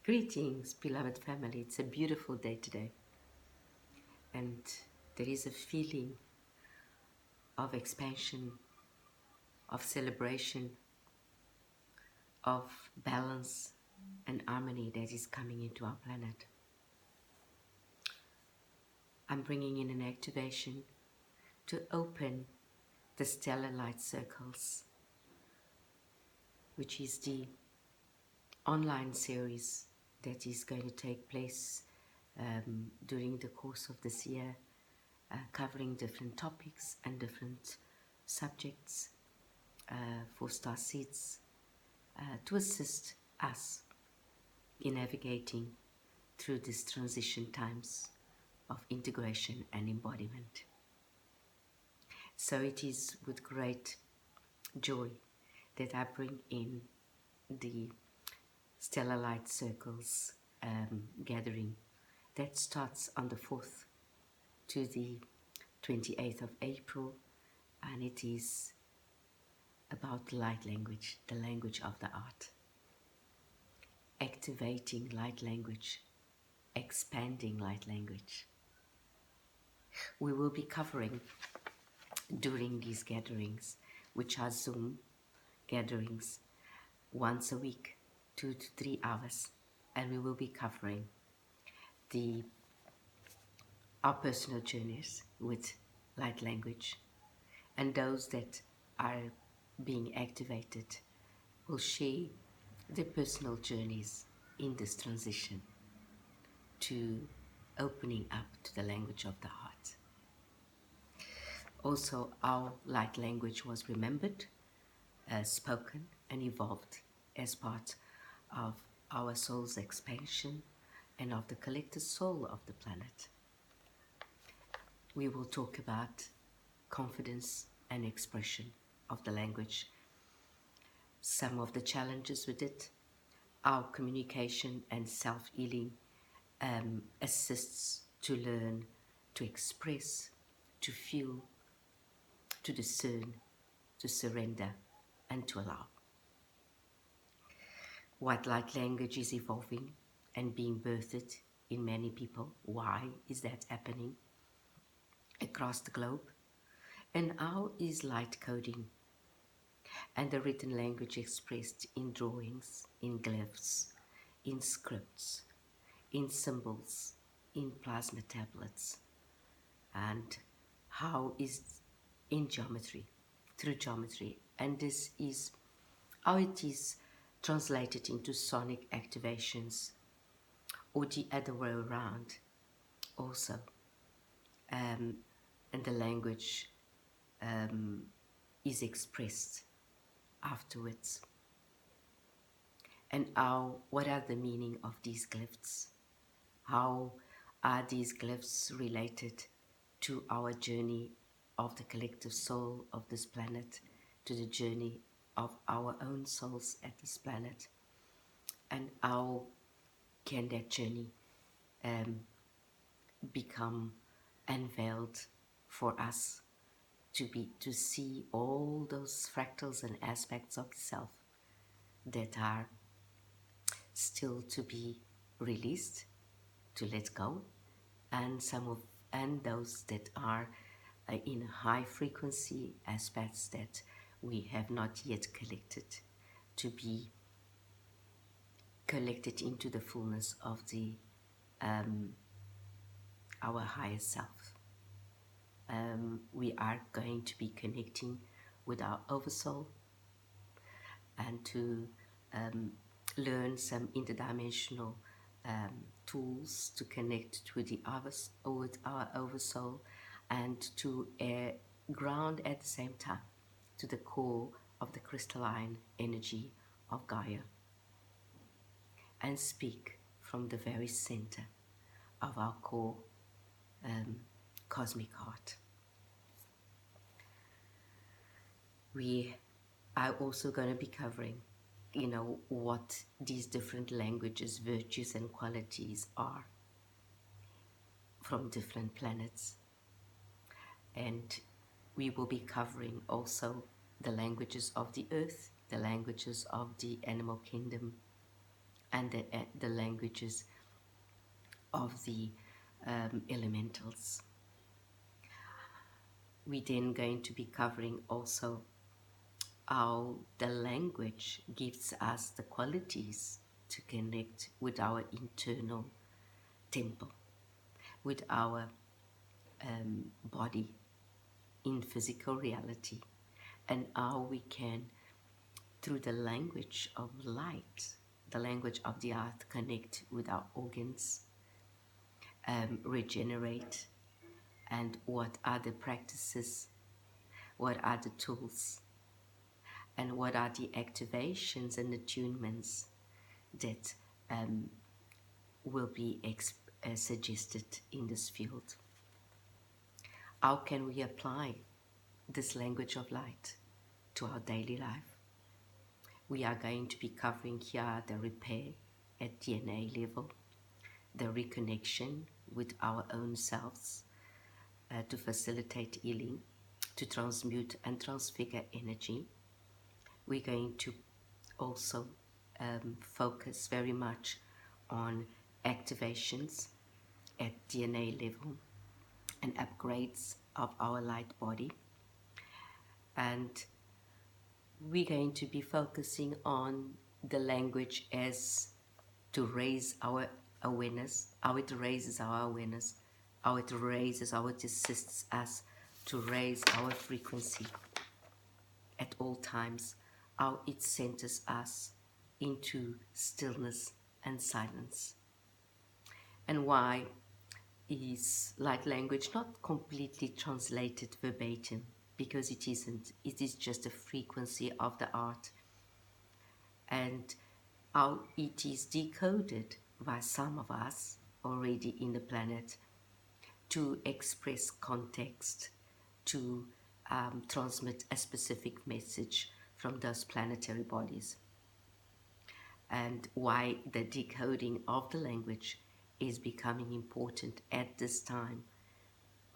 Greetings, beloved family. It's a beautiful day today, and there is a feeling of expansion, of celebration, of balance and harmony that is coming into our planet. I'm bringing in an activation to open the Stella Light Circles, which is the online series that is going to take place during the course of this year, covering different topics and different subjects for star seeds to assist us in navigating through these transition times of integration and embodiment. So it is with great joy that I bring in the Stella Light Circles gathering that starts on the 4th to the 28th of April, and it is about light language, the language of the art. Activating light language, expanding light language. We will be covering during these gatherings, which are Zoom gatherings, once a week, 2 to 3 hours, and we will be covering our personal journeys with light language, and those that are being activated will share their personal journeys in this transition to opening up to the language of the heart. Also, our light language was remembered, spoken and evolved as part of our soul's expansion and of the collective soul of the planet. We will talk about confidence and expression of the language, some of the challenges with it, our communication and self-healing assists to learn, to express, to feel, to discern, to surrender, and to allow. What light language is evolving and being birthed in many people? Why is that happening across the globe? And how is light coding and the written language expressed in drawings, in glyphs, in scripts, in symbols, in plasma tablets, and how is in geometry, through geometry, and this is how it is translated into sonic activations, or the other way around also, and the language is expressed afterwards. And what are the meaning of these glyphs? How are these glyphs related to our journey of the collective soul of this planet, to the journey of our own souls at this planet? And how can that journey become unveiled for us to see all those fractals and aspects of the self that are still to be released, to let go, and those that are in high frequency aspects that we have not yet collected, to be collected into the fullness of the our higher self. We are going to be connecting with our oversoul and to learn some interdimensional tools to connect with with our oversoul, and to ground at the same time to the core of the crystalline energy of Gaia, and speak from the very center of our core cosmic heart. We are also going to be covering, what these different languages, virtues and qualities are from different planets. And we will be covering also the languages of the earth, the languages of the animal kingdom, and the languages of the elementals. We're then going to be covering also how the language gives us the qualities to connect with our internal temple, with our body in physical reality, and how we can, through the language of light, the language of the earth, connect with our organs, regenerate, and what are the practices, what are the tools, and what are the activations and attunements that will be suggested in this field. How can we apply this language of light to our daily life? We are going to be covering here the repair at DNA level, the reconnection with our own selves to facilitate healing, to transmute and transfigure energy. We're going to also focus very much on activations at DNA level and upgrades of our light body. And we're going to be focusing on the language as to raise our awareness, how it raises our awareness, how it raises, how it assists us to raise our frequency at all times, how it centers us into stillness and silence. And why is light language not completely translated verbatim, because it isn't. It is just a frequency of the art, and how it is decoded by some of us already in the planet to express context, to transmit a specific message from those planetary bodies, and why the decoding of the language is becoming important at this time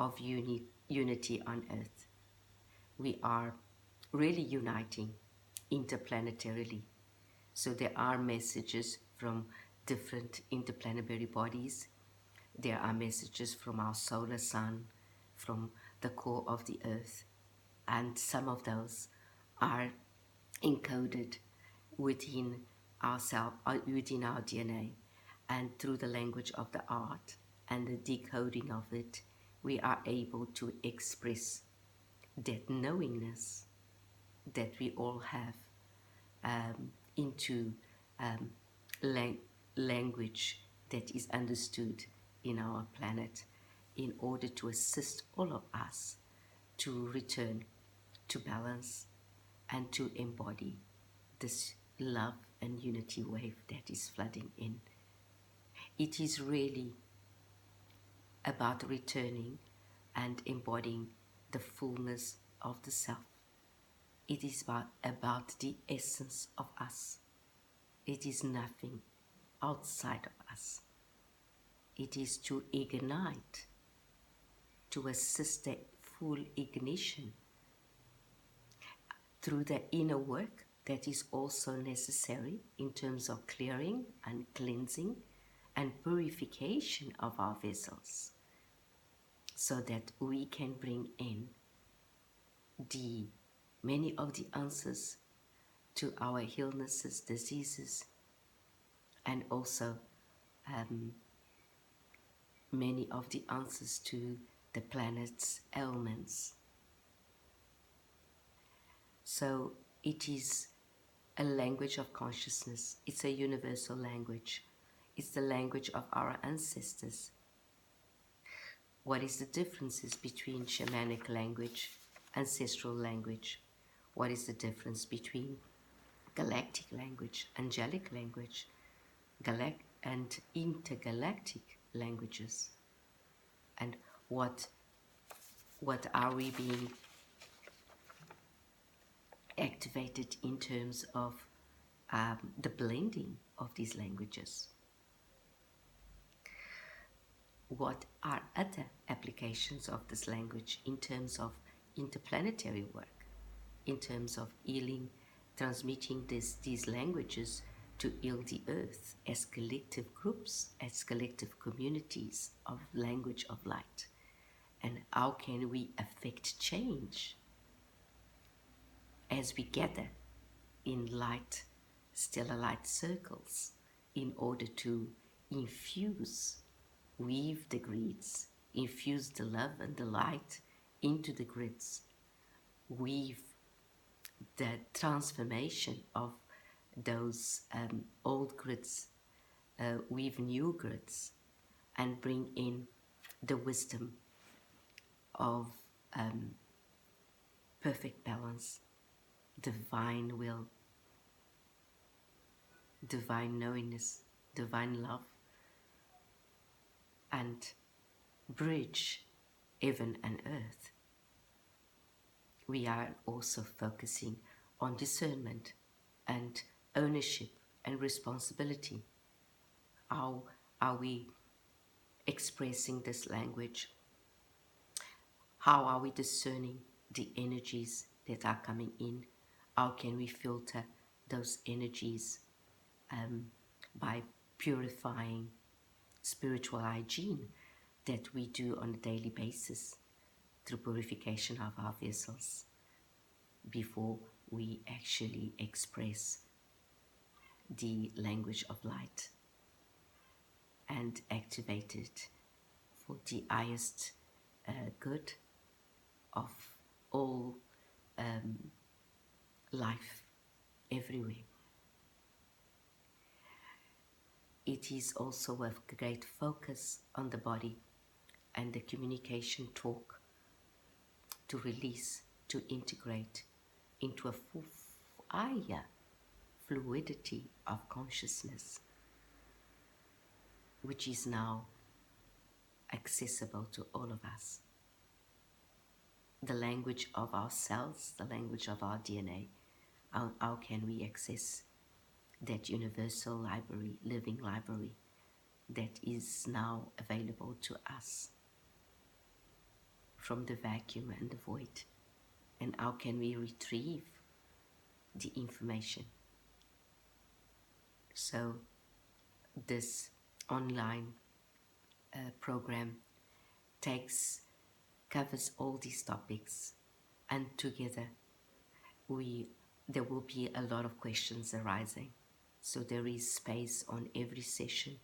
of unity on Earth. We are really uniting interplanetarily. So there are messages from different interplanetary bodies. There are messages from our solar sun, from the core of the Earth, and some of those are encoded within ourselves, within our DNA, and through the language of the art and the decoding of it, we are able to express that knowingness that we all have into language that is understood in our planet, in order to assist all of us to return to balance and to embody this love and unity wave that is flooding in. It is really about returning and embodying the fullness of the self. It is about the essence of us. It is nothing outside of us. It is to ignite, to assist the full ignition through the inner work that is also necessary in terms of clearing and cleansing and purification of our vessels, so that we can bring in many of the answers to our illnesses, diseases, and also many of the answers to the planet's ailments. So it is a language of consciousness. It's a universal language. It's the language of our ancestors. What is the differences between shamanic language, ancestral language? What is the difference between galactic language, angelic language, and intergalactic languages? And what are we being activated in terms of the blending of these languages? What are other applications of this language in terms of interplanetary work, in terms of healing, transmitting these languages to heal the earth as collective groups, as collective communities of language of light. And how can we affect change as we gather in light, Stella Light Circles, in order to infuse, weave the grids, infuse the love and the light into the grids, weave the transformation of those old grids, weave new grids, and bring in the wisdom of perfect balance, divine will, divine knowingness, divine love, and bridge heaven and earth. We are also focusing on discernment and ownership and responsibility. How are we expressing this language? How are we discerning the energies that are coming in? How can we filter those energies by purifying spiritual hygiene that we do on a daily basis through purification of our vessels before we actually express the language of light and activate it for the highest good of all life everywhere. It is also a great focus on the body and the communication talk to release, to integrate into a higher fluidity of consciousness, which is now accessible to all of us. The language of our cells, the language of our DNA, how can we access that universal library, living library that is now available to us from the vacuum and the void? And how can we retrieve the information? So this online program covers all these topics, and together there will be a lot of questions arising. So there is space on every session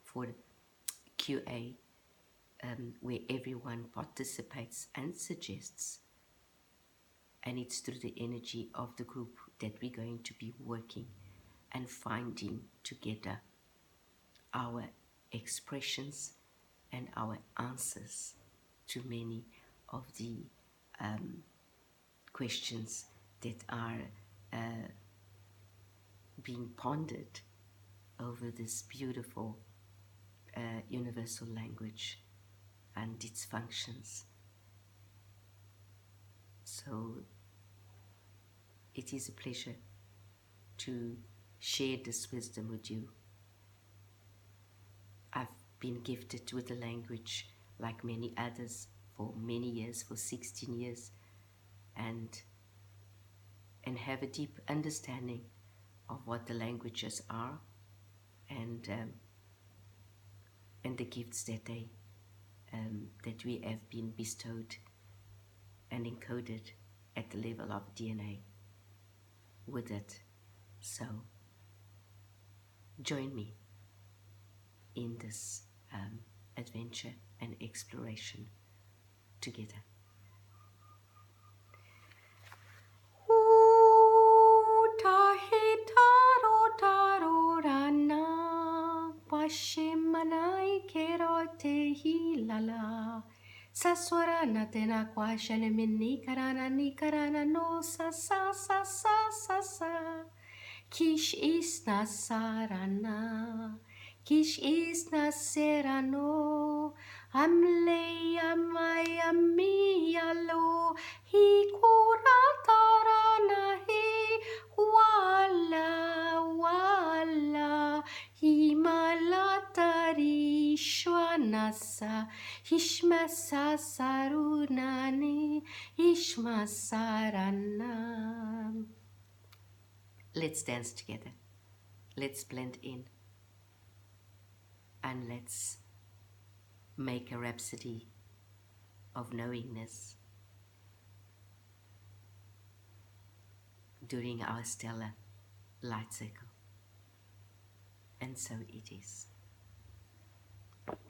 for QA, where everyone participates and suggests. And it's through the energy of the group that we're going to be working and finding together our expressions and our answers to many of the questions that are being pondered over this beautiful universal language and its functions. So it is a pleasure to share this wisdom with you. I've been gifted with the language like many others for many years, for 16 years, and have a deep understanding of what the languages are and the gifts that that we have been bestowed and encoded at the level of DNA with it. So join me in this adventure and exploration together. Saswara natena kwa shalemini karana ni karana no sa sa sa sa sa sa. Kish is nasarana, Kish is naserano, Amle amai amialo, Hi kuratarana he, Wala wala, Himalatari shwanasa, Ishmasa sarunani, Ishmasarana. Let's dance together. Let's blend in and let's make a rhapsody of knowingness during our Stella Light Circle. And so it is.